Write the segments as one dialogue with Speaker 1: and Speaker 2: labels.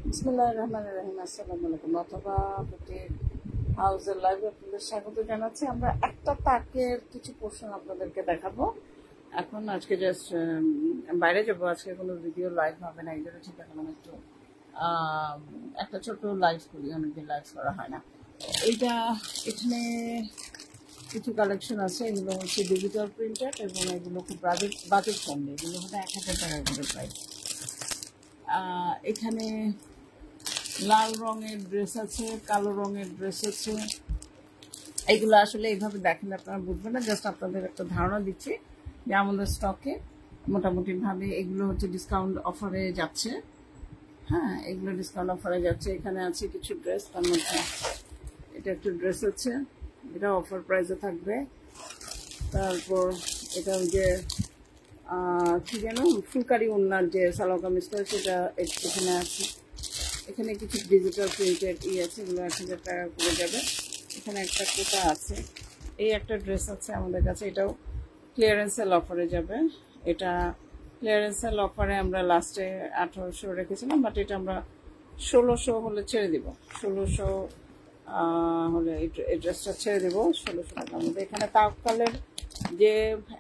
Speaker 1: বিসমিল্লাহির রহমানির রহিম। আসসালামু আলাইকুম। অথবা বুটিক হাউসের লাইভে আপনাদের স্বাগত জানাচ্ছি। আমরা একটা তাকের কিছু পোর্শন আপনাদেরকে দেখাবো। এখন আজকে জাস্ট বাইরে যাবো, আজকে কোনো ভিডিও লাইভ হবে না, এই জন্য চিন্তা করলাম একটু একটা ছোট লাইভ করি, অনেকদিন লাইভ করা হয় না। এইটা এখানে কিছু কালেকশন আছে, এগুলো হচ্ছে ডিজিটাল প্রিন্টেড এবং এগুলো খুব বাজেট ফ্রেন্ডলি, এগুলো হচ্ছে 1000 টাকা করে প্রাইস। এখানে লাল রঙের ড্রেস আছে, কালো রঙের ড্রেস আছে। এইগুলো আসলে এইভাবে দেখেন আপনারা বুঝবেন না, জাস্ট আপনাদের একটা ধারণা দিচ্ছি যে আমাদের স্টকে মোটামুটি ভাবে এগুলো হচ্ছে ডিসকাউন্ট অফারে যাচ্ছে। হ্যাঁ, এগুলো ডিসকাউন্ট অফারে যাচ্ছে। এখানে আছে কিছু ড্রেস, তার মধ্যে এটা একটু ড্রেস আছে, এটা অফার প্রাইসে থাকবে। তারপর এটা যে কি যেন ফুলকারি ওড়নার যে সালোয়ার কামিজটা, সেটা এখানে আছে। এখানে কিছু ডিজিটাল প্রিন্টেড আছে, এগুলো 1000 টাকা করে যাবে। এখানে একটা কোটা আছে, এই একটা ড্রেস আছে আমাদের কাছে, এটাও ক্লিয়ারেন্স সেল অফারে যাবে। এটা ক্লিয়ারেন্স সেল অফারে আমরা লাস্টে 1800 রেখেছিলাম, বাট এটা আমরা 1600 হলে ছেড়ে দিব। 1600 হলে এই ড্রেসটা ছেড়ে দেবো 1600 টাকার মধ্যে। এখানে তাওকালের যে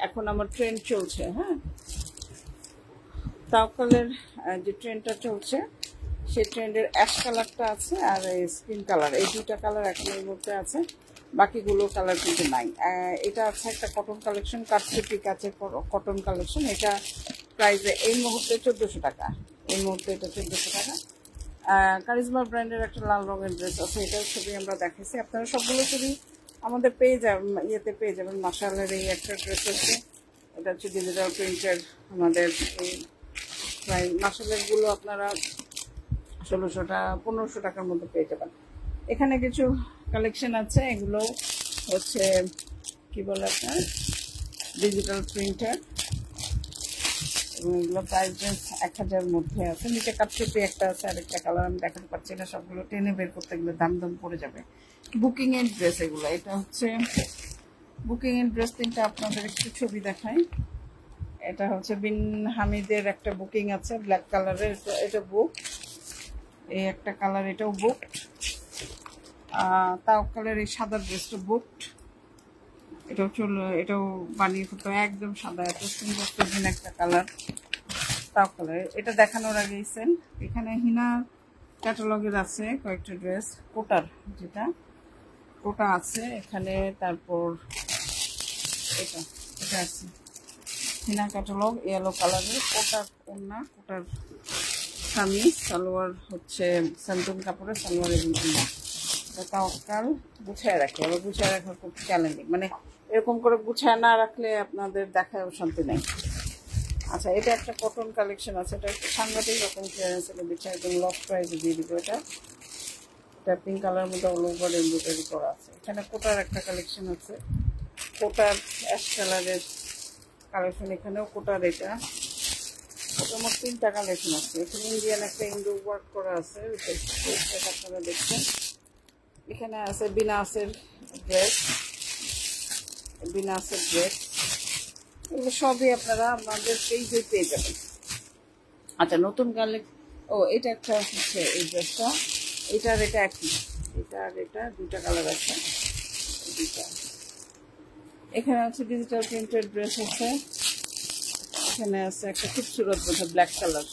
Speaker 1: এখন আমার ট্রেন্ড চলছে, হ্যাঁ, তাওকালের যে ট্রেন্ডটা চলছে সেই ট্রেন্ডের অ্যাশ কালারটা আছে আর স্কিন কালার, এই দুইটা কালার এখন এই মুহূর্তে আছে, বাকিগুলো কালার কিন্তু নাই। এটা আছে একটা কটন কালেকশন, কাটসিপিক আছে কটন কালেকশন, এটা প্রাইসে এই মুহূর্তে 1400 টাকা। এই মুহূর্তে এটা 1400 টাকা। কারিজমা ব্র্যান্ডের একটা লাল রঙের ড্রেস আছে, এটার ছবি আমরা দেখাইছি। আপনারা সবগুলো ছবি আমাদের পেয়ে যাবেন, ইয়েতে পেয়ে যাবেন। মাশাআল্লাহর এই একটা ড্রেস আছে, এটা হচ্ছে ডিজিটাল প্রিন্টের আমাদের এই মাশাআল্লাহর গুলো আপনারা 1500 টাকার মধ্যে পেয়ে যাবেন। এখানে কিছু কালেকশন আছে, এগুলো হচ্ছে কি বলে আপনার ডিজিটাল প্রিন্টার, এবং এগুলো প্রাইস রেঞ্জ 1000 মধ্যে আছে। নিচে কাটচুপি একটা আছে, আরেকটা কালার আমি দেখাতে পারছি না, সবগুলো টেনে বের করতে গেলে দাম পড়ে যাবে। বুকিং এর ড্রেস এগুলো, এটা হচ্ছে বুকিং এর ড্রেস। তিনটা আপনাদের একটু ছবি দেখাই। এটা হচ্ছে বিন হামিদের একটা বুকিং আছে ব্ল্যাক কালারের, এটা বুক। এই একটা কালার, এটাও বুকড। তাওকালের এই সাদা ড্রেসটা বুকড, এটাও বানিয়ে ফেলতে একদম সাদা, এত সুন্দর সুন্দর একটা কালার তাওকালের। এটা দেখানোর আগে এখানে হিনা ক্যাটালগের আছে কয়েকটা ড্রেস, কোটার, যেটা কোটা আছে এখানে। তারপর এটা এটা আছে হিনা ক্যাটালগ, ইয়েলো কালারের, কোটার ওড়না, কোটার কামিজ, সালোয়ার হচ্ছে স্যান্টন কাপড়ের সালোয়ার এবং ওড়না। তাওকাল গুছায় রাখে, আবার গুছায় রাখা খুব চ্যালেঞ্জিং, মানে এরকম করে গুছায় না রাখলে আপনাদের দেখায় শান্তি নেই। আচ্ছা, এটা একটা কটন কালেকশন আছে, এটা একটু সাংঘাতিক রকম ক্লিয়ারেন্স এর বিছায়, একদম লস প্রাইসে দিয়ে দিব। এটা পিঙ্ক কালার মধ্যে অল ওভার এমব্রয়ডারি করা আছে। এখানে কোটার একটা কালেকশন আছে, কোটার অ্যাশ কালারের কালেকশন, এখানেও কোটার। এটা মোট 3টা কালেকশন আছে। এখানে ইন্ডিয়ান একটা ইন্ডো ওয়ার্ক করা আছে, আপনারা দেখছেন। এখানে আছে বিনাসের ড্রেস, এগুলো সবই আপনারা আমাদের পেজে পেয়ে যাবেন। আচ্ছা, নতুন এটা একটা হচ্ছে এই ড্রেসটা, এটা একই, এটা 2টা কালার আছে, দুইটা। এখানে আছে ডিজিটাল প্রিন্টেড ড্রেস আছে, এখানে আছে একটা খুবসুরত বোধ ব্ল্যাক কালার,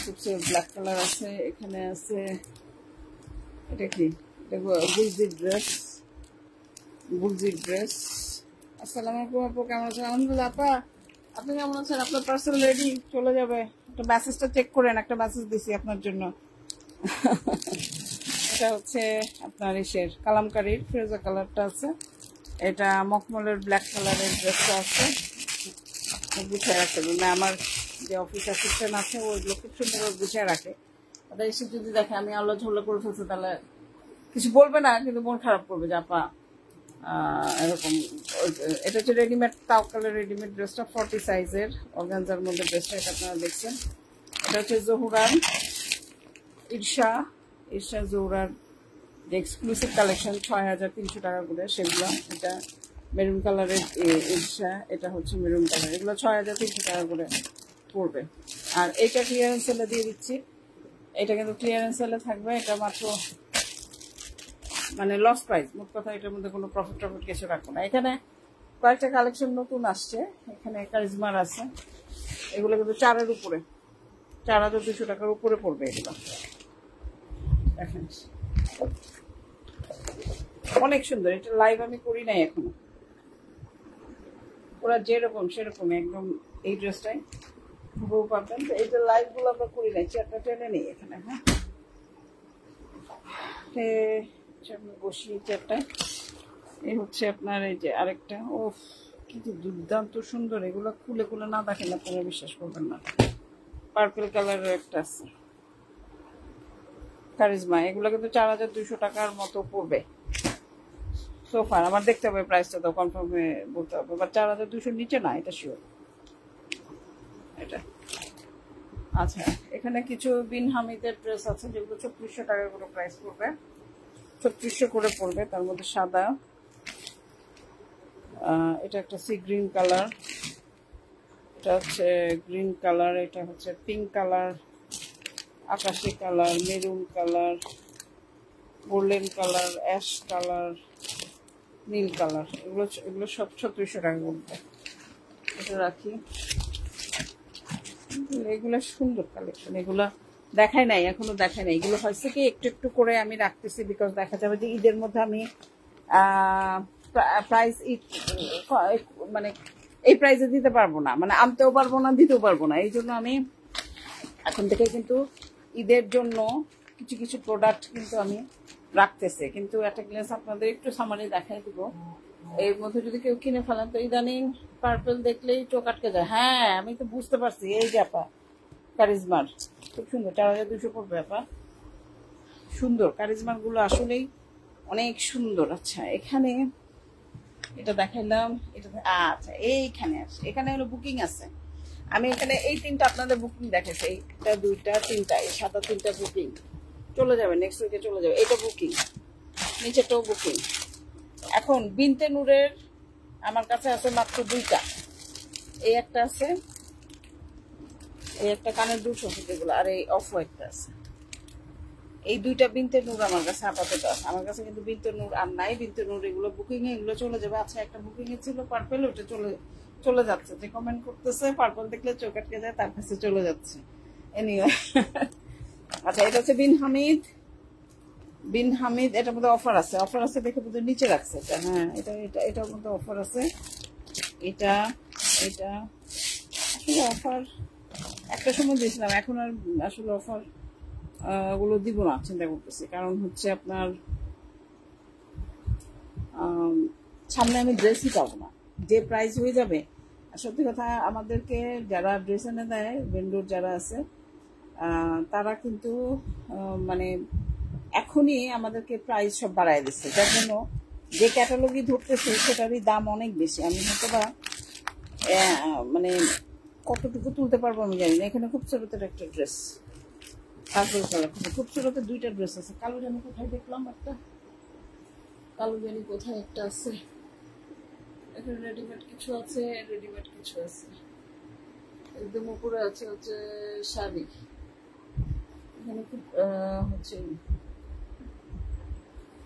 Speaker 1: খুবসুরত ব্ল্যাক কালার আছে। এখানে আছে এটা কি, এটা গুলজি ড্রেস। আসসালামু আলাইকুম আপু, কেমন আছেন? আলহামদুলিল্লাহ। আপা আপনি কেমন আছেন? আপনার পার্সেল রেডি, চলে যাবে। একটা মেসেজটা চেক করেন, একটা মেসেজ দিছি আপনার জন্য। এটা হচ্ছে আপনার ইসের কালামকারীর ফিরোজা কালারটা আছে, এটা মখমলের ব্ল্যাক কালারের ড্রেসটা আছে। গুছিয়ে রাখতে না, আমার যে অফিস অ্যাসিস্ট্যান্ট আছে ওইগুলো খুব সুন্দর গুছিয়ে রাখে। ওদের এসে যদি দেখে আমি আল্লাহ ঝোলা করে ফেলছি, তাহলে কিছু বলবে না, কিন্তু মন খারাপ করবে যে আপা এরকম। এটা হচ্ছে রেডিমেড তাওকালের রেডিমেড ড্রেসটা, 40 সাইজের অর্গানজার মধ্যে ড্রেসটা, এটা আপনারা দেখছেন। এটা হচ্ছে জহুরার ঈর্ষা জহুরার যে এক্সক্লুসিভ কালেকশন, 6300 টাকা করে সেগুলো। এটা মেরুন কালারের ঈর্ষা, এটা হচ্ছে মেরুন কালার, এগুলো 6300 টাকা করে পড়বে। আর এইটা ক্লিয়ারেন্স সেলে দিয়ে দিচ্ছি, এটা কিন্তু ক্লিয়ারেন্স সেলে থাকবে, এটা মাত্র মানে লস প্রাইস। মোট কথা এটার মধ্যে কোনো প্রফিট কিছু রাখবো না। এখানে কয়েকটা কালেকশন নতুন আসছে, এখানে কারিজমার আছে, এগুলো কিন্তু 4-এর উপরে, 4200 টাকার উপরে পড়বে এগুলো। দেখেন অনেক সুন্দর, এটা লাইভ আমি করি নাই এখনো, ওরা যেরকম সেরকম একদম এই ড্রেসটাই বউ পাবেন। তো এইটা লাইভ গুলো আমরা করি নাই, চেয়ারটা টেনে নেই এখানে। হ্যাঁ আমি বসি চেয়ারটায়। এই হচ্ছে আপনার এই যে আরেকটা, ও কিন্তু দুর্দান্ত সুন্দর, এগুলো খুলে খুলে না দেখেন আপনারা বিশ্বাস করবেন না। পার্পল কালারের একটা আছে কারিজমা, এগুলো কিন্তু 4200 টাকার মতো পড়বে সোফার। আমার দেখতে হবে প্রাইসটা, তো কনফার্ম হয়ে বলতে হবে, বাট 4200 নিচে না, এটা শিওর এটা। আচ্ছা এখানে কিছু বিন হামিদের ড্রেস আছে যেগুলো 3600 টাকা করে প্রাইস পড়বে, 3600 করে পড়বে। তার মধ্যে সাদা, এটা একটা সি গ্রিন কালার, এটা হচ্ছে গ্রিন কালার, এটা হচ্ছে পিঙ্ক কালার, আকাশি colour, maroon colour, golden colour, ash colour, নীল কালার। এগুলো সব 3600 টাকা পড়বে। এটা রাখি, এগুলো সুন্দর কালেকশন, এগুলো দেখায় নাই এখনো, দেখায় নাই। এগুলো হয়েছে কি একটু একটু করে আমি রাখতেছি, বিকজ দেখা যাবে যে ঈদের মধ্যে আমি প্রাইস মানে এই প্রাইসে দিতে পারবো না, মানে আনতেও পারবো না, দিতেও পারবো না। এই জন্য আমি এখন থেকে কিন্তু ঈদের জন্য কিছু কিছু প্রোডাক্ট কিন্তু আমি রাখতেছি। কিন্তু একটা গ্লেস আপনাদের একটু সামারি দেখাই দিব। এর মধ্যে যদি কেউ কিনে ফেলেন তো ইদানিং পার্পল দেখলেই চোখ আটকে যায়। হ্যাঁ আমি তো বুঝতে পারছি, এই যে আপা কারিজমার খুব সুন্দর, 4200 পড়বে আপা, সুন্দর কারিজমার গুলো আসলেই অনেক সুন্দর। আচ্ছা এখানে এটা দেখাইলাম, এটা আচ্ছা এইখানে আছে, এখানে হলো বুকিং আছে। আমি এখানে এই 3টা আপনাদের বুকিং দেখেছি, এইটা 2টা 3টা, এই সাদা 3টা বুকিং চলে যাবে, নেক্সট উইকে চলে যাবে। এটা বুকিং, নিচেটাও বুকিং। এখন বিনতে নূরের আমার কাছে আছে মাত্র 2টা, এই একটা আছে, এই একটা কানের দুল সফট যেগুলো, আর এই অফ হোয়াইটটা আছে। এই 2টা বিনতে নূর আমার কাছে আপাতত আছে। আমার কাছে কিন্তু বিনতে নূর আর নাই, বিনতে নূর এগুলো বুকিং এ, এগুলো চলে যাবে। আচ্ছা একটা বুকিং এ ছিল পার্পল, ওটা চলে যাচ্ছে। যে কমেন্ট করতেছে পার্পল দেখলে চোখ আটকে যায়, তার কাছে চলে যাচ্ছে। এনিওয়ে আচ্ছা এটা হচ্ছে বিন হামিদ, বিন হামিদ, এটার মধ্যে অফার আছে দেখে বোধহয় নিচে রাখছে এটা। হ্যাঁ এটার মধ্যে অফার আছে। এটা আসলে অফার একটা সময় দিয়েছিলাম, এখন আর আসলে অফার গুলো দিব না চিন্তা করতেছি। কারণ হচ্ছে আপনার সামনে আমি ড্রেসই পাবো না, যে প্রাইস হয়ে যাবে। আর সত্যি কথা আমাদেরকে যারা ড্রেস এনে দেয়, ভেন্ডর যারা আছে, তারা কিন্তু মানে এখনই আমাদেরকে প্রাইস সব বাড়ায় দিচ্ছে, যার জন্য যে ক্যাটালগই ধরতেছে সেটারই দাম অনেক বেশি। আমি হয়তো বা মানে কতটুকু তুলতে পারবো আমি জানি না। এখানে খুব ছোটতের একটা ড্রেস, পার্পল কালার, খুব ছোটতে 2টা ড্রেস আছে। কালো জানি কোথায় দেখলাম একটা, কালো জানি কোথায় একটা আছে। এখানে রেডিমেড কিছু আছে, রেডিমেড কিছু আছে। একদম উপরে আছে হচ্ছে শাড়ি, এখানে খুব হচ্ছে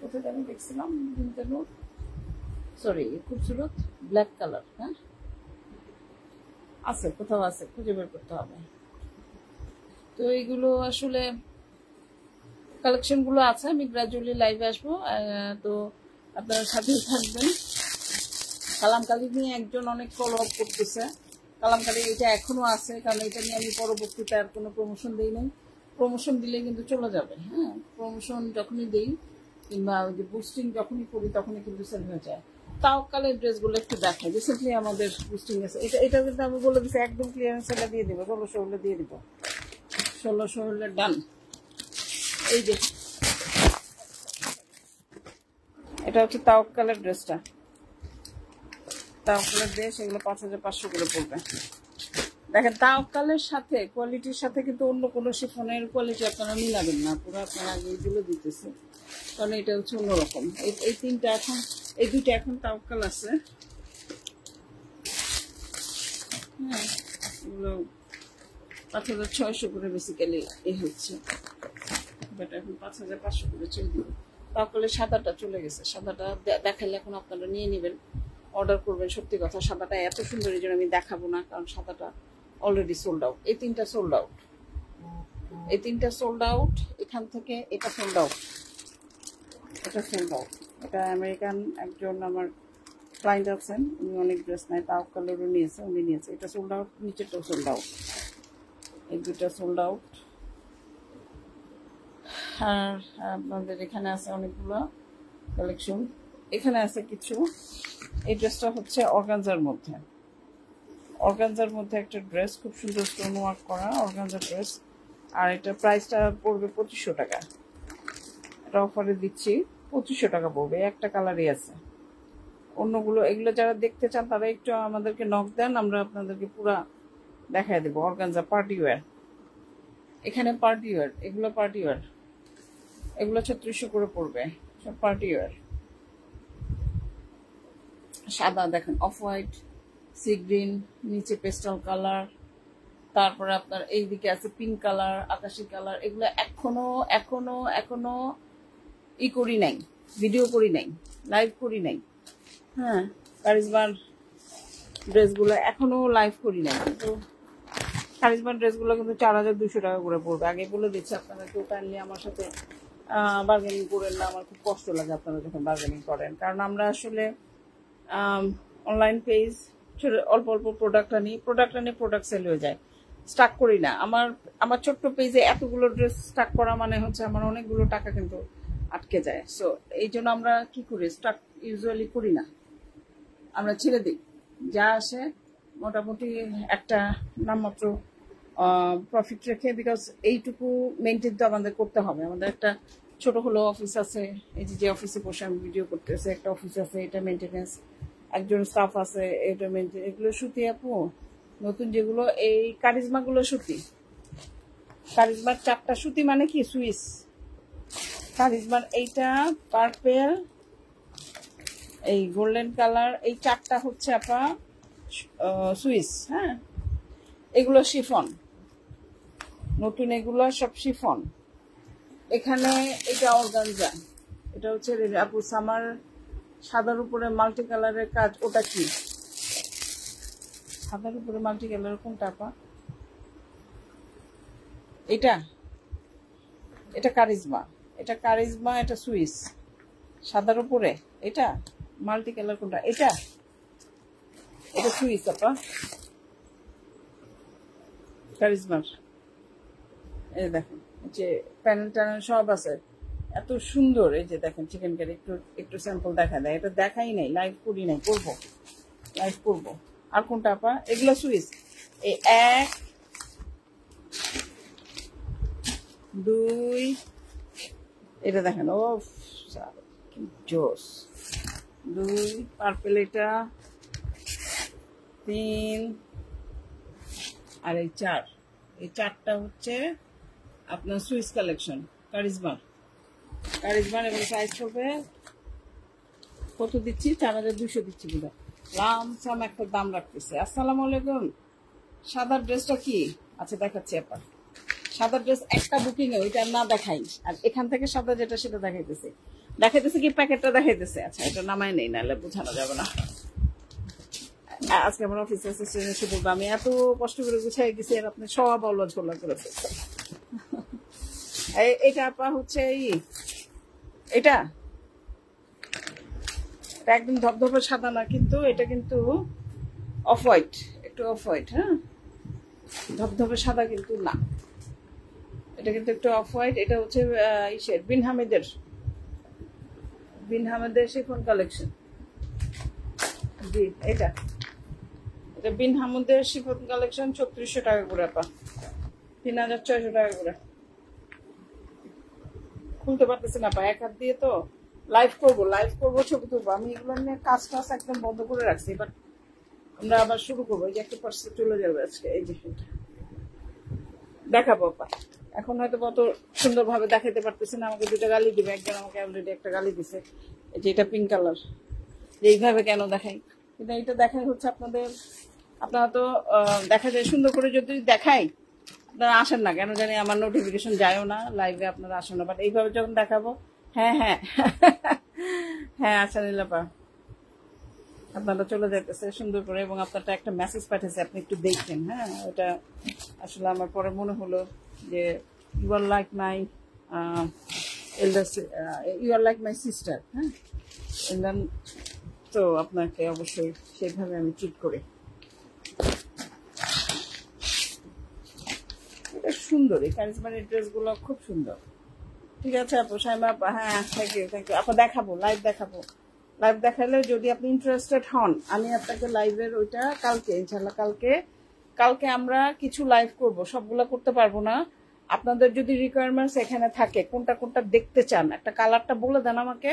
Speaker 1: কোথায় আমি দেখছিলাম বিনতে নূর, সরি খুবসুরত ব্ল্যাক কালার। হ্যাঁ আছে, কোথাও আছে, খুঁজে বের করতে হবে। তো এইগুলো আসলে কালেকশন গুলো আছে, আমি গ্রাজুয়ালি লাইভে আসবো, তো আপনারা সাথে থাকবেন। কালামকালি নিয়ে একজন অনেক ফলো আপ করতেছে, কালামকালি এটা এখনো আছে, কারণ এটা নিয়ে আমি পরবর্তীতে আর কোনো প্রমোশন দিই নাই। প্রমোশন দিলে কিন্তু চলে যাবে। হ্যাঁ প্রমোশন যখনই দিই কিংবা ওই যে বুস্টিং যখনই করি তখনই কিন্তু সেল হয়ে যায়। তাওকালের ড্রেসগুলো একটু দেখায়, রিসেন্টলি আমাদের বুস্টিং আছে। এটা কিন্তু আমি বলে দিচ্ছি একদম ক্লিয়ারেন্স সেলে দিয়ে দেবো, 1600 হলে দিয়ে দিব, 1600 হলে ডান। এই যে এটা হচ্ছে তাওকালের ড্রেসটা, তাওকালের ড্রেস, এগুলো 5500 করে পড়বে। দেখেন তাওকালের সাথে কোয়ালিটির সাথে কিন্তু অন্য কোনো শিফনের কোয়ালিটি আপনারা মিলাবেন না, পুরো আপনারা এইগুলো দিতেছে, কারণ এটা হচ্ছে অন্যরকম। এই 3টা এখন, এই 2টা এখন তাওকাল আছে। হ্যাঁ এগুলো 5600 করে বেসিক্যালি এই হচ্ছে। এটা এখন 5500 করে ছেড়ে দিব। তাহলে সাদাটা চলে গেছে, সাদাটা দেখাইলে এখন আপনারা নিয়ে নেবেন, অর্ডার করবেন। সত্যি কথা সাদাটা এত সুন্দর, এই জন্য আমি দেখাবো না, কারণ সাদাটা অলরেডি সোল্ড আউট। এই তিনটা সোল্ড আউট, এই তিনটা সোল্ড আউট। এখান থেকে এটা সোল্ড আউট, এটা সোল্ড আউট। এটা আমেরিকান একজন আমার ক্লায়েন্ট আছেন, উনি অনেক ড্রেস নেয়, তাও কালারও নিয়েছে, উনি নিয়েছে। এটা সোল্ড আউট, নিচেরটাও সোল্ড আউট, এই দুটা সোল্ড আউট। আর আপনাদের এখানে আছে অনেকগুলো কালেকশন, এখানে আছে কিছু। এই ড্রেসটা হচ্ছে অর্গানজার মধ্যে, অর্গানজার মধ্যে একটা ড্রেস, খুব সুন্দর স্টোন ওয়ার্ক করা অর্গানজার ড্রেস। আর এটা প্রাইসটা পড়বে 2500 টাকা। এটা অফারে দিচ্ছি, 2500 টাকা পড়বে। একটা কালারই আছে, অন্যগুলো এগুলো যারা দেখতে চান তারা একটু আমাদেরকে নক দেন, আমরা আপনাদেরকে পুরা দেখায় দেবো। অর্গানজা পার্টি ওয়্যার, এখানে পার্টি ওয়্যার, এগুলো পার্টি ওয়্যার, এগুলো 3600 করে পড়বে, সব পার্টি ওয়্যার। সাদা দেখেন, অফ হোয়াইট, সি গ্রিন, নিচে পেস্টাল কালার, তারপরে আপনার এইদিকে আছে পিঙ্ক কালার, আকাশি কালার। এগুলো এখনো এখনো এখনো ই করি নাই, ভিডিও করি নাই, লাইভ করি নাই। হ্যাঁ, কারিজমার ড্রেসগুলো এখনো লাইভ করি নাই, কিন্তু কারিজমার ড্রেসগুলো কিন্তু 4200 টাকা করে পড়বে। আগে বলে দিচ্ছি, আপনারা কেউ কাইন্ডলি আমার সাথে বার্গেনিং করেন না, আমার খুব কষ্ট লাগে আপনারা যখন বার্গেনিং করেন, কারণ আমরা আসলে অনলাইন পেজ অল্প অল্প প্রোডাক্ট আনি, প্রোডাক্ট সেল হয়ে যায়, স্টাক করি না। আমার ছোট্ট পেজে এতগুলো ড্রেস স্টাক করা মানে হচ্ছে আমার অনেকগুলো টাকা কিন্তু আটকে যায়। সো এই জন্য আমরা কি করি, স্টাক ইউজুয়ালি করি না, আমরা ছেড়ে দিই। যা আসে মোটামুটি একটা নামমাত্র প্রফিট রেখে, বিকজ এইটুকু মেনটেন তো আমাদের করতে হবে। আমাদের একটা ছোট হলো অফিস আছে, এই যে অফিসে বসে আমি ভিডিও করতেছে, একটা অফিস আছে, এটা মেনটেনেন্স, একজন স্টাফ আছে, এটা মেনটেন, এগুলো সুতি আপু নতুন যেগুলো, এই কারিজমাগুলো সুতি, কারিজমার 4টা সুতি মানে কি সুইস। কারিজমার এইটা পার্পেল, এই গোল্ডেন কালার, এই 4টা হচ্ছে আপা সুইস। হ্যাঁ, এগুলো শিফন, নতুন এগুলো সব শিফন। এখানে এটা অর্গানজা, এটা হচ্ছে আপু সামার, সাদার উপরে মাল্টি কালারের কাজ। ওটা কি সাদার উপরে মাল্টি কালার, কোনটা আপা? এটা এটা কারিজমা, এটা কারিজমা, এটা সুইস, সাদার উপরে এটা মাল্টি কালার। কোনটা? এটা এটা সুইস আপা, কারিজমার। এই দেখেন, যে প্যানেল ট্যানেল সব আছে, এত সুন্দর। এই যে দেখেন চিকেন কারি, একটু স্যাম্পল দেখা দেয়, এটা দেখাই নাই, লাইভ করি নাই, করবো, লাইভ করবো। আর কোনটা আপা? এগুলো সুইস। এই 1 2, এটা দেখেন, ও কি জোস। 2 পার্পেল, এটা 3, আর এই 4, এই 4টা হচ্ছে আপনার সুইস কালেকশন কারিজমার। এবং প্রাইস হবে কত দিচ্ছি? 4200 দিচ্ছি বুঝা, লামসাম একটা দাম রাখতেছে। আসসালামু আলাইকুম। সাদার ড্রেসটা কি? আচ্ছা দেখাচ্ছি আপনার সাদার ড্রেস, একটা বুকিং এ ওইটা না দেখাই, আর এখান থেকে সাদা যেটা সেটা দেখাইতেছে কি প্যাকেটটা দেখাইতেছে। আচ্ছা, এটা নামায় নেই, নাহলে বোঝানো যাবে না। আজকে আমার অফিসে এসে বলবো আমি এত কষ্ট করে গুছাই গেছি, আর আপনি সব অলঝোলা করে ফেলছেন। এটা আপা হচ্ছে এটা একদম ধবধবে সাদা না, কিন্তু এটা কিন্তু অফ হোয়াইট, একটু অফ হোয়াইট। হ্যাঁ, ধবধবে সাদা কিন্তু না, এটা কিন্তু একটু অফ হোয়াইট। এটা হচ্ছে ইসের বিন হামেদের শিফন কালেকশন। জি, এটা বিন হামেদের শিফন কালেকশন, 3600 টাকা করে আপা, 3600 টাকা করে। খুলতে পারতেছি না পা, এক হাত দিয়ে তো। লাইভ করবো, ছবি তুলবো। আমি এগুলো নিয়ে কাজ একদম বন্ধ করে রাখছি, বাট আমরা আবার শুরু করবো। এই যে একটা পার্সেল চলে যাবে আজকে, এই যে দেখাবো আপা। এখন হয়তো অত সুন্দর ভাবে দেখাতে পারতেছি না, আমাকে 2টা গালি দিবে। একজন আমাকে অলরেডি একটা গালি দিছে, এই যে এটা পিঙ্ক কালার, এইভাবে কেন দেখাই। কিন্তু এইটা দেখাই হচ্ছে আপনারা তো দেখা যায় সুন্দর করে যদি দেখাই, আপনারা আসেন না কেন জানি, আমার নোটিফিকেশন যায়ও না, লাইভে আপনারা আসেন না, বাট এইভাবে যখন দেখাবো, হ্যাঁ হ্যাঁ হ্যাঁ আচ্ছা নীলাপা, আপনারা চলে যাইতেছে সুন্দর করে, এবং আপনারটা একটা মেসেজ পাঠিয়েছে, আপনি একটু দেখছেন। হ্যাঁ, ওটা আসলে আমার পরে মনে হলো যে you are like my elder, you are like my sister. হ্যাঁ, তো আপনাকে অবশ্যই সেইভাবে আমি ট্রিট করি। এটা সুন্দর, এই কারিজমার ড্রেসগুলো খুব সুন্দর। ঠিক আছে আপু, সাইমা আপা, হ্যাঁ থ্যাংক ইউ আপা। দেখাবো, লাইভ দেখাবো, লাইভ দেখালে যদি আপনি ইন্টারেস্টেড হন, আমি আপনাকে লাইভের ওইটা কালকে ইনশাল্লাহ, কালকে আমরা কিছু লাইভ করব, সবগুলো করতে পারবো না। আপনাদের যদি রিকোয়ারমেন্টস এখানে থাকে, কোনটা কোনটা দেখতে চান, একটা কালারটা বলে দেন আমাকে,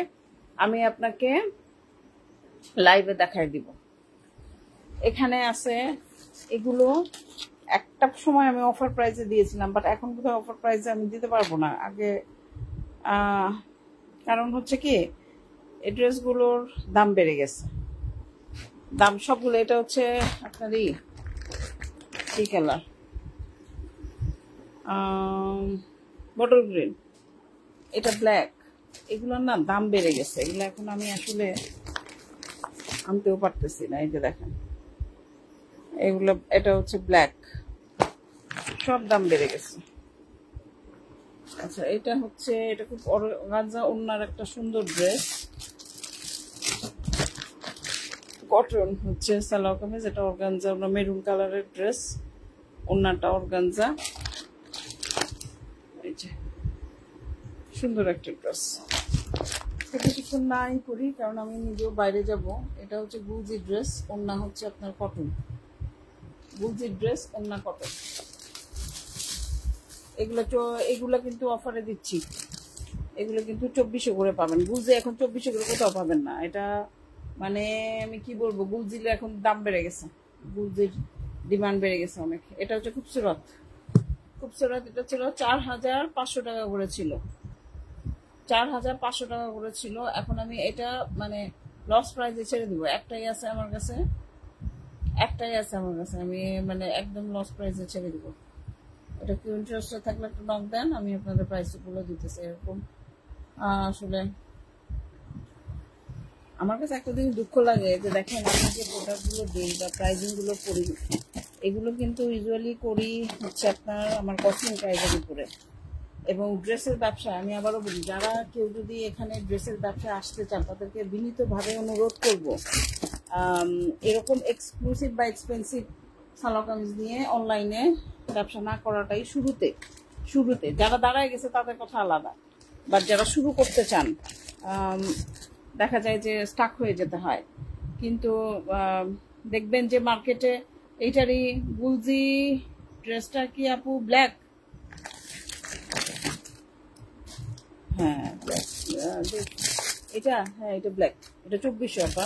Speaker 1: আমি আপনাকে লাইভে দেখাই দিব। এখানে আছে এগুলো, একটা সময় আমি অফার প্রাইসে দিয়েছিলাম, বাট এখন কোথাও অফার প্রাইসে আমি দিতে পারবো না আগে, কারণ হচ্ছে কি এই ড্রেসগুলোর দাম বেড়ে গেছে, দাম সবগুলো। এটা হচ্ছে আপনার কি কালার, বটল গ্রিন, এটা ব্ল্যাক, এগুলোর না দাম বেড়ে গেছে, এগুলো এখন আমি আসলে আনতেও পারতেছি না। এই যে দেখেন এগুলো, এটা হচ্ছে ব্ল্যাক, সব দাম বেড়ে গেছে। আচ্ছা এটা হচ্ছে, এটা খুব অর্গানজা ওন্নার একটা সুন্দর ড্রেস, কটন হচ্ছে সালোয়ার কামিজ, এটা অর্গানজা ওন্না, মেরুন কালারের ড্রেস, ওন্নাটা অর্গানজা। এই যে সুন্দর একটা ড্রেস, কিছুক্ষণ নাই করি কারণ আমি নিজেও বাইরে যাব। এটা হচ্ছে গুলজি ড্রেস, ওন্না হচ্ছে আপনার কটন, গুলজি ড্রেস ওন্না কটন। এগুলো কিন্তু অফারে দিচ্ছি, এগুলো কিন্তু 2400 করে পাবেন। গুলজি এখন 2400 করে কোথাও পাবেন না। এটা মানে আমি কি বলবো, গুলজির এখন দাম বেড়ে গেছে, গুলজির ডিমান্ড বেড়ে গেছে অনেক। এটা হচ্ছে খুবসুরত, এটা ছিল 4500 টাকা করে ছিল, 4500 টাকা করে ছিল। এখন আমি এটা মানে লস প্রাইসে ছেড়ে দিব, একটাই আছে আমার কাছে, আমি মানে একদম লস প্রাইসে ছেড়ে দিব। এটা কি ইন্টারেস্টেড থাকলে একটু নক দেন, আমি আপনাদের প্রাইস গুলো দিতেছি। এরকম আসলে আমার কাছে একটা দিন দুঃখ লাগে যে দেখেন আমি যে প্রোডাক্টগুলো দিই বা প্রাইজিং গুলো করি, এগুলো কিন্তু ইউজুয়ালি করি হচ্ছে আপনার আমার কস্টিং প্রাইজের উপরে। এবং ড্রেসের ব্যবসা, আমি আবারও বলি, যারা কেউ যদি এখানে ড্রেসের ব্যবসায় আসতে চান তাদেরকে বিনীতভাবে অনুরোধ করব, এরকম এক্সক্লুসিভ বা এক্সপেন্সিভ সালোয়ার কামিজ নিয়ে অনলাইনে ব্যবসা না করাটাই শুরুতে যারা দাঁড়ায় গেছে তাদের কথা আলাদা, বাট যারা শুরু করতে চান দেখা যায় যে স্টাক হয়ে যেতে হয়। কিন্তু দেখবেন যে মার্কেটে এইটারই গুলজি ড্রেসটা কি আপু ব্ল্যাক, হ্যাঁ এটা, হ্যাঁ এটা ব্ল্যাক, এটা 2400 আপা,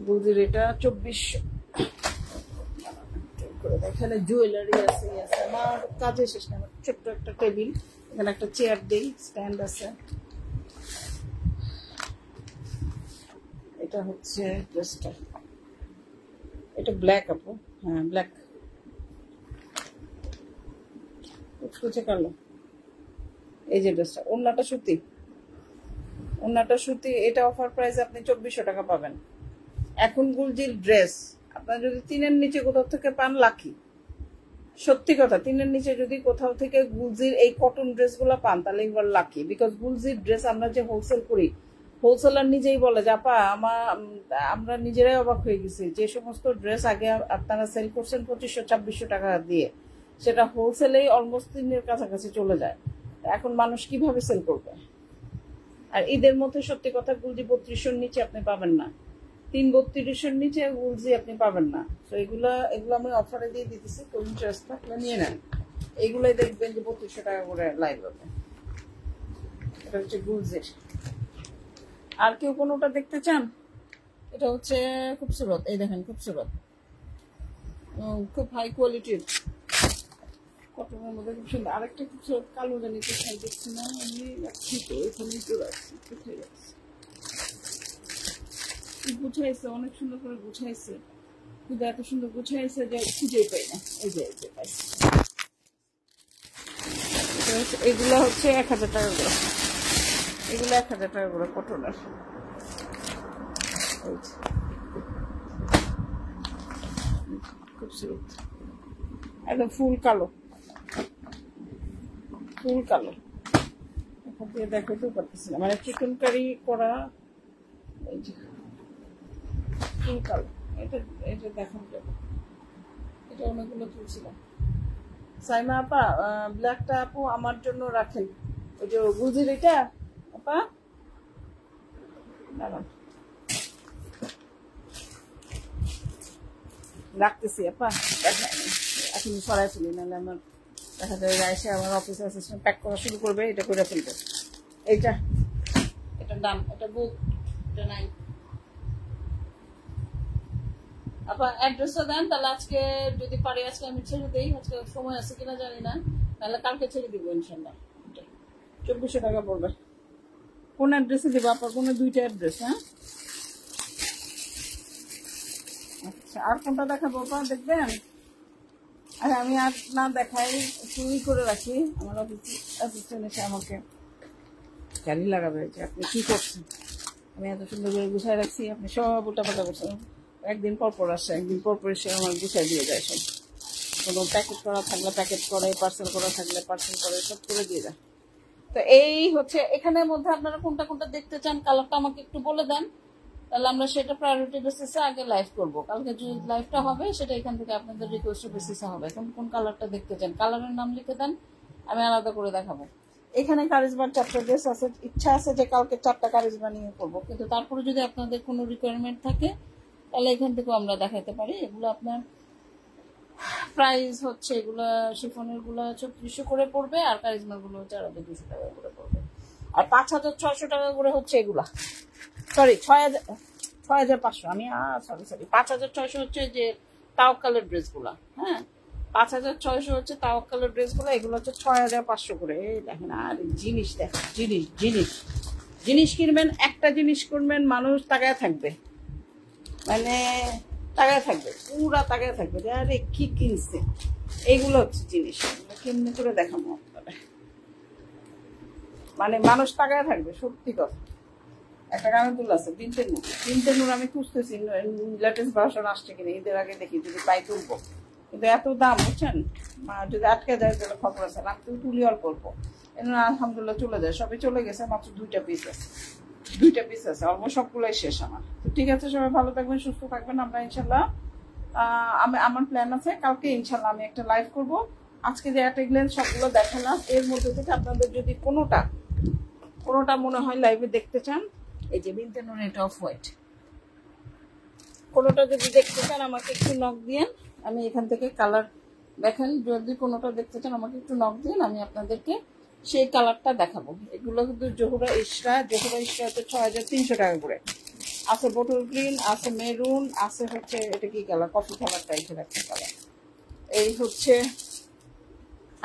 Speaker 1: গুলজির এটা 2400। এখানে জুয়েলারি আছে, আমার কাজে শেষ না, ছোট্ট একটা টেবিল, এখানে একটা চেয়ার দিই, স্ট্যান্ড আছে। এটা হচ্ছে ড্রেসটা, এটা ব্ল্যাক আপু, হ্যাঁ ব্ল্যাক, কুচকুচে কালো। এই যে ড্রেসটা, ওন্নাটা সুতি, এটা অফার প্রাইস আপনি 2400 টাকা পাবেন। এখন গুলজির ড্রেস আপনার যদি 3-এর নিচে কোথাও থেকে পান লাকি, সত্যি কথা, 3-এর নিচে যদি কোথাও থেকে গুলজির এই কটন ড্রেসগুলো পান তাহলে এবার লাকি। বিকজ গুলজির ড্রেস আমরা যে হোলসেল করি, হোলসেলার নিজেই বলে যে আপা আমরা নিজেরাই অবাক হয়ে গেছি, যে সমস্ত ড্রেস আগে আপনারা সেল করছেন 2500-2600 টাকা দিয়ে, সেটা হোলসেলেই অলমোস্ট 3-এর কাছাকাছি চলে যায়। এখন মানুষ কিভাবে সেল করবে? আর ঈদের মধ্যে সত্যি কথা গুলজি 3200-র নিচে আপনি পাবেন না, 332-এর নিচে গুলজি আপনি পাবেন না। তো এগুলো আমি অফারে দিয়ে দিতেছি, কোন ইন্টারেস্ট থাকলে নিয়ে নেন। এগুলোই দেখবেন যে 3200 টাকা করে লাইভ হবে। এটা হচ্ছে গুলজির। আর কেউ কোনোটা দেখতে চান? এটা হচ্ছে খুবসুরত, এই দেখেন খুবসুরত, খুব হাই কোয়ালিটির কটনের মধ্যে, খুব সুন্দর। আরেকটা খুবসুরত কালো জানি কোথায় দেখছি না, আমি রাখছি তো, এখানেই তো রাখছি, কোথায় রাখছি, গুছাইছে অনেক সুন্দর করে গুছাইছে, কিন্তু এত সুন্দর গুছাইছে যে খুঁজেই পাই না। এই যে পাইছি, এগুলো হচ্ছে 1000 টাকা করে, এগুলো 1000 টাকা করে কটনের। খুবসুরত, একদম ফুল কালো, ফুল কালো। এখান থেকে দেখাতেও পারতেছি না, মানে চিকেন কারি করা। এই যে ফুল কালো, এটা এটা দেখানো যাবে, এটা অনেকগুলো তুলছিলাম। সাইমা আপা, ব্ল্যাকটা আপু আমার জন্য রাখেন, ওই যে গুজির এটা আপা দাঁড়ান রাখতেছি আপা, এখন সরাই ফেলি, নাহলে আমার দেখা যায় এসে আমার অফিস অ্যাসিস্ট্যান্ট প্যাক করা শুরু করবে, এটা করে ফেলবে। এইটা এটার দাম, এটা বুক, এটা নাই আপা। অ্যাড্রেসটা দেন, তাহলে আজকে যদি পারি আজকে আমি ছেড়ে দিই, আজকে সময় আছে কিনা জানি না, তাহলে কালকে ছেড়ে দিব ইনশাল্লাহ। 2400 টাকা পড়বে। কোন অ্যাড্রেসে দেবো আপা? কোনো 2টা অ্যাড্রেস? হ্যাঁ, আচ্ছা, আর কোনটা দেখাবো আপা দেখবেন? আর আমি আর না দেখাই, চুরি করে রাখি, আমার অফিস অ্যাসিস্ট্যান্ট এসে আমাকে গালি লাগাবে যে আপনি কি করছেন, আমি এত সুন্দর করে গুছাই রাখছি, আপনি সব উল্টাপাল্টা করছেন। একদিন পর পর আসে, একদিন পর পর এসে আমার গুছাই দিয়ে যায় সব। কোনো প্যাকেট করা থাকলে প্যাকেট করে, পার্সেল করা থাকলে পার্সেল করে, সব করে দিয়ে যায়। তো এই হচ্ছে, এখানের মধ্যে আপনারা কোনটা কোনটা দেখতে চান, কালারটা আমাকে একটু বলে দেন, তাহলে আমরা সেটা প্রায়োরিটি বেসিসে আগে লাইভ করবো। কালকে যে লাইভটা হবে সেটা এখান থেকে আপনাদের রিকোয়েস্ট বেসিসে হবে। কোন কোন কালারটা দেখতে চান, কালারের নাম লিখে দেন, আমি আলাদা করে দেখাবো। এখানে কারিজমার 4টা ড্রেস আছে, ইচ্ছা আছে যে কালকে 4টা কারিজমা নিয়ে করবো, কিন্তু তারপরে যদি আপনাদের কোনো রিকোয়ারমেন্ট থাকে তাহলে এখান থেকেও আমরা দেখাতে পারি। এগুলো আপনার প্রাইস হচ্ছে, এগুলা শিফনের গুলা 3400 করে পড়বে, আর কারিজমার গুলো 4200 টাকা করে পড়বে, আর 5600 টাকা করে হচ্ছে এগুলা, সরি 6500, আমি সরি 5600 হচ্ছে যে তাওয়াক্কালের ড্রেস গুলা। হ্যাঁ, 5600 হচ্ছে তাওয়াক্কালের ড্রেস গুলা, এগুলো হচ্ছে 6500 করে। এই দেখেন, আর জিনিস দেখেন, জিনিস জিনিস জিনিস কিনবেন, একটা জিনিস কিনবেন, মানুষ তাকায় থাকবে, মানে তাকায় থাকবে, পুরা তাকায় থাকবে যে আরে কি কিনছে। এইগুলো হচ্ছে জিনিস, কেমনি করে দেখাবো আপনারা, মানে মানুষ তাকায় থাকবে, সত্যি কথা। একটা কামিজুল আছে বিনতে নূর আমি খুঁজতেছি, লেটেস্ট ভার্সন আসছে কিনা, ঈদের আগে দেখি যদি পাই তুলবো, কিন্তু এত দাম বুঝছেন, যদি আটকে যায় তাহলে খবর আছে, আমি তো তুলি অল্প অল্প, আলহামদুলিল্লাহ চলে যায়, সবই চলে গেছে, মাত্র 2টা পিস আছে, 2টা পিস আছে, অলমোস্ট সবগুলোই শেষ আমার। তো ঠিক আছে, সবাই ভালো থাকবেন, সুস্থ থাকবেন। আমরা ইনশাল্লাহ আমার প্ল্যান আছে কালকে ইনশাল্লাহ আমি একটা লাইভ করব। আজকে যে একটা গ্লেন্স সবগুলো দেখালাম, এর মধ্যে থেকে আপনাদের যদি কোনোটা মনে হয় লাইভে দেখতে চান, এই যে বিনতে নূর, এটা অফ হোয়াইট, কোনোটা যদি দেখতে চান আমাকে একটু নক দিয়েন, আমি এখান থেকে কালার দেখেন, যদি কোনোটা দেখতে চান আমাকে একটু নক দিন, আমি আপনাদেরকে সেই কালারটা দেখাবো। এগুলো কিন্তু জহুরা ইশরা হচ্ছে 6300 টাকা করে, আছে বোটল গ্রিন, আছে মেরুন, আছে হচ্ছে এটা কি কালার, কফি কালার টাইপের একটা কালার। এই হচ্ছে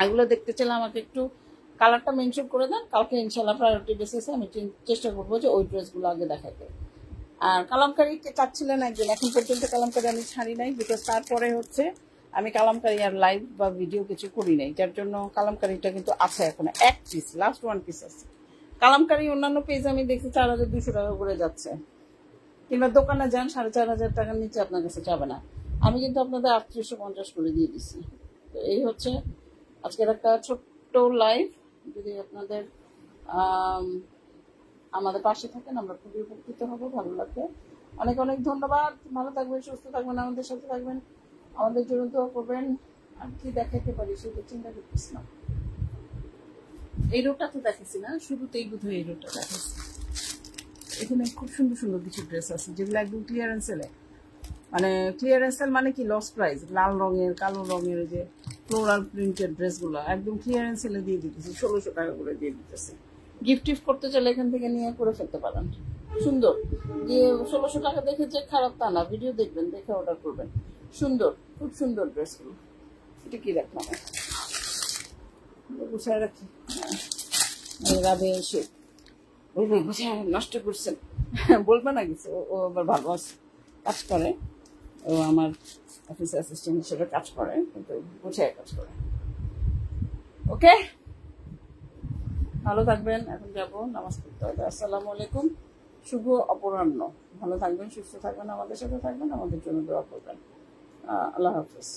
Speaker 1: এগুলো দেখতে চাইলে আমাকে একটু কালারটা মেনশন করে দেন, কালকে ইনশাল্লাহ প্রায়োরিটি বেসিসে আমি চেষ্টা করবো যে ওই ড্রেসগুলো আগে দেখাতে। আর কালামকারি চাচ্ছিলেন একজন, এখন পর্যন্ত কালামকারি আমি ছাড়ি নাই, বিকজ তারপরে হচ্ছে আমি কালামকারি আর লাইভ বা ভিডিও কিছু করি নাই, যার জন্য কালামকারিটা কিন্তু আছে এখন এক পিস, লাস্ট 1 পিস আছে। কালামকারি অন্যান্য পেজ আমি দেখছি 4200 টাকা করে যাচ্ছে, কিংবা দোকানে যান 4500 টাকার নিচে আপনার কাছে যাবে না। আমি কিন্তু আপনাদের 3850 করে দিয়ে দিচ্ছি। তো এই হচ্ছে আজকের একটা ছোট্ট লাইভ। যদি আপনাদের আমাদের পাশে থাকেন আমরা খুবই উপকৃত হবো, ভালো লাগবে। অনেক অনেক ধন্যবাদ, ভালো থাকবেন, সুস্থ থাকবেন, আমাদের সাথে থাকবেন, আমাদের জন্য দোয়া করবেন। আর কি দেখাতে পারি সেটা চিন্তা করতেছিলাম, এই রোডটা তো দেখেছি না, শুরুতেই বোধহয় এই রোডটা দেখেছি। এখানে খুব সুন্দর সুন্দর কিছু ড্রেস আছে যেগুলো একদম ক্লিয়ারেন্স সেলে, মানে ক্লিয়ারেন্স সেল মানে কি লস প্রাইস, লাল রঙের কালো রঙের যে ফ্লোরাল প্রিন্টেড ড্রেসগুলো একদম ক্লিয়ারেন্স সেলে দিয়ে দিতেছি, 1600 টাকা করে দিয়ে দিতেছে। গিফট টিফট করতে চাইলে এখান থেকে নিয়ে করে ফেলতে পারেন, সুন্দর। যে 1600 টাকা দেখে যে খারাপ তা না, ভিডিও দেখবেন, দেখে অর্ডার করবেন, সুন্দর, খুব সুন্দর ড্রেসগুলো। এটা কি দেখলাম, গুছায় রাখি, রাবে এসে গুছায় নষ্ট করছেন বলবে না কিছু, ও আবার ভালো আছে, কাজ করে, ও আমার অফিস অ্যাসিস্ট্যান্ট হিসেবে কাজ করে, কিন্তু গুছায় কাজ করে। ওকে, ভালো থাকবেন। এখন যাব নামাজ পড়তে হবে। আসসালামু আলাইকুম, শুভ অপরাহ্ন। ভালো থাকবেন, সুস্থ থাকবেন, আমাদের সাথে থাকবেন, আমাদের জন্য দোয়া করবেন। আল্লাহ হাফেজ।